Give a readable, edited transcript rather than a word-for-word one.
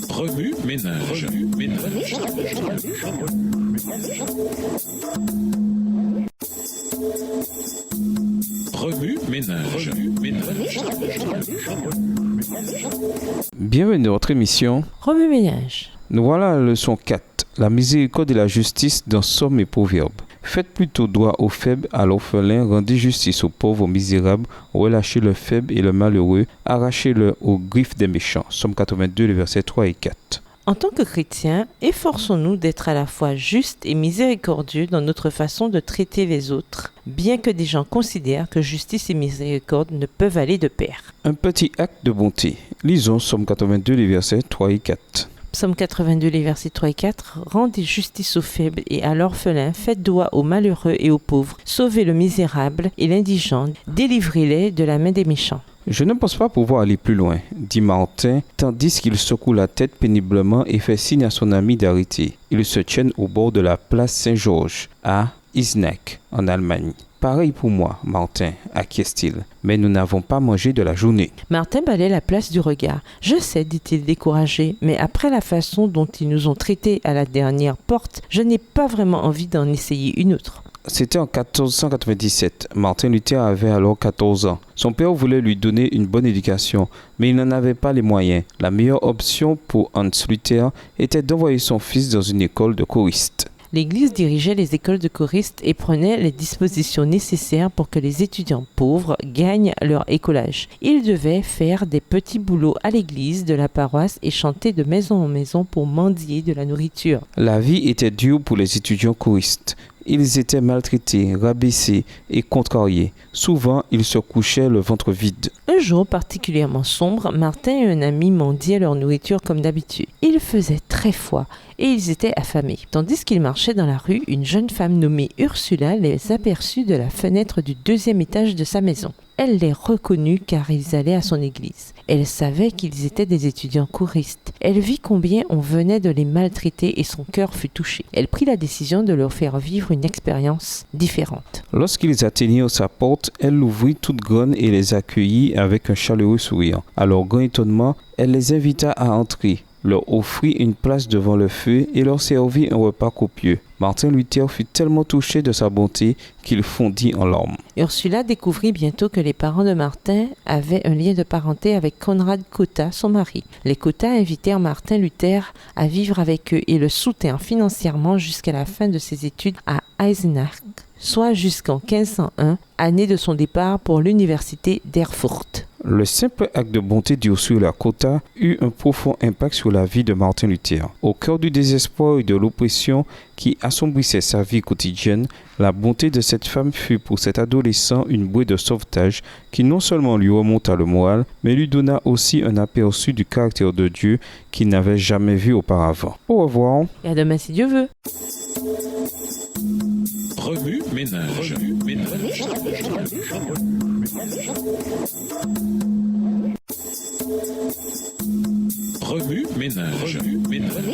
Remue ménage. Remue ménage. Bienvenue dans notre émission. Remue ménage. Nous voilà à la leçon 4, la miséricorde et la justice dans Somme et Proverbes. Faites plutôt droit aux faibles, à l'orphelin, rendez justice aux pauvres, aux misérables, relâchez le faible et le malheureux, arrachez-le aux griffes des méchants. Somme 82, les versets 3 et 4. En tant que chrétiens, efforçons-nous d'être à la fois justes et miséricordieux dans notre façon de traiter les autres, bien que des gens considèrent que justice et miséricorde ne peuvent aller de pair. Un petit acte de bonté. Lisons Somme 82, les versets 3 et 4. Psaume 82, les versets 3 et 4. Rendez justice aux faibles et à l'orphelin, faites droit aux malheureux et aux pauvres, sauvez le misérable et l'indigent, délivrez-les de la main des méchants. Je ne pense pas pouvoir aller plus loin, dit Martin, tandis qu'il secoue la tête péniblement et fait signe à son ami d'arrêter. Ils se tiennent au bord de la place Saint-Georges, à Eisenach, en Allemagne. Pareil pour moi, Martin, acquiesce-t-il, mais nous n'avons pas mangé de la journée. Martin balaie la place du regard. Je sais, dit-il découragé, mais après la façon dont ils nous ont traités à la dernière porte, je n'ai pas vraiment envie d'en essayer une autre. C'était en 1497. Martin Luther avait alors 14 ans. Son père voulait lui donner une bonne éducation, mais il n'en avait pas les moyens. La meilleure option pour Hans Luther était d'envoyer son fils dans une école de choristes. L'Église dirigeait les écoles de choristes et prenait les dispositions nécessaires pour que les étudiants pauvres gagnent leur écolage. Ils devaient faire des petits boulots à l'église de la paroisse et chanter de maison en maison pour mendier de la nourriture. La vie était dure pour les étudiants choristes. Ils étaient maltraités, rabaissés et contrariés. Souvent, ils se couchaient le ventre vide. Un jour particulièrement sombre, Martin et un ami mendiaient leur nourriture comme d'habitude. Il faisait très froid et ils étaient affamés. Tandis qu'ils marchaient dans la rue, une jeune femme nommée Ursula les aperçut de la fenêtre du 2e étage de sa maison. Elle les reconnut car ils allaient à son église. Elle savait qu'ils étaient des étudiants choristes. Elle vit combien on venait de les maltraiter et son cœur fut touché. Elle prit la décision de leur faire vivre une expérience différente. Lorsqu'ils atteignirent sa porte, elle l'ouvrit toute grande et les accueillit avec un chaleureux sourire. À leur grand étonnement, elle les invita à entrer, leur offrit une place devant le feu et leur servit un repas copieux. Martin Luther fut tellement touché de sa bonté qu'il fondit en larmes. Ursula découvrit bientôt que les parents de Martin avaient un lien de parenté avec Conrad Cotta, son mari. Les Cotta invitèrent Martin Luther à vivre avec eux et le soutinrent financièrement jusqu'à la fin de ses études à Eisenach, soit jusqu'en 1501, année de son départ pour l'université d'Erfurt. Le simple acte de bonté d'Ursula Cotta eut un profond impact sur la vie de Martin Luther. Au cœur du désespoir et de l'oppression qui assombrissait sa vie quotidienne, la bonté de cette femme fut pour cet adolescent une bouée de sauvetage qui non seulement lui remonta le moral, mais lui donna aussi un aperçu du caractère de Dieu qu'il n'avait jamais vu auparavant. Au revoir. Et à demain si Dieu veut. Remue ménage. Remue ménage.